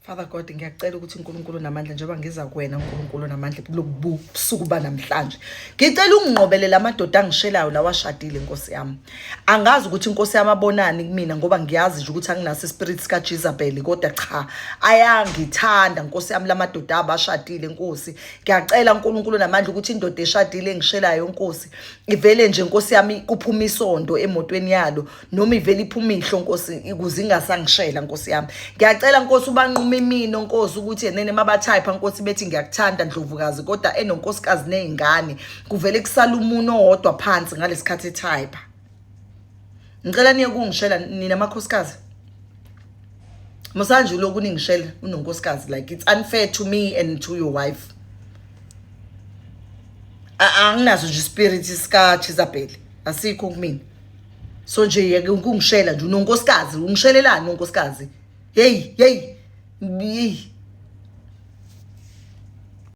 Father God, ngiyacela ukuthi uNkulunkulu namandla njengoba ngiza kuwena uNkulunkulu namandla kulobusuku banamhlanje. Ngicela unginqobele lamadoda angishelayo lawashadile Nkosi yami. Angazi ukuthi Nkosi yami abonani kumina ngoba ngiyazi nje ukuthi anginaso ispirit sika Jezebel kodwa cha ayangithanda Nkosi yami lamadoda abashadile Nkosi. Ngiyacela uNkulunkulu namandla ukuthi indoda eshadile engishelayo Nkosi ivele nje Nkosi yami kuphuma isondo emotweni yalo noma ivele iphuma ihlo Nkosi ukuze ingasangishela Nkosi yami. Ngiyacela Nkosi ubanqume imino Nkosi ukuthi yenene mabathayipha Nkosi bethi ngiyakuthanda Ndlovukazi kodwa enonkosikazi nezingane kuvele kusala umuno owodwa phansi ngalesikhathi ethayipha. Ngicela niye kungishela nina amakhosikazi. Musanje lokhu ningishela unonkosikazi like it's unfair to me and to your wife. Anginazo nje spirit sika Jezebel asikho kumina. So nje yeke ungishela nje unonkosikazi ungishelelani unonkosikazi. Hey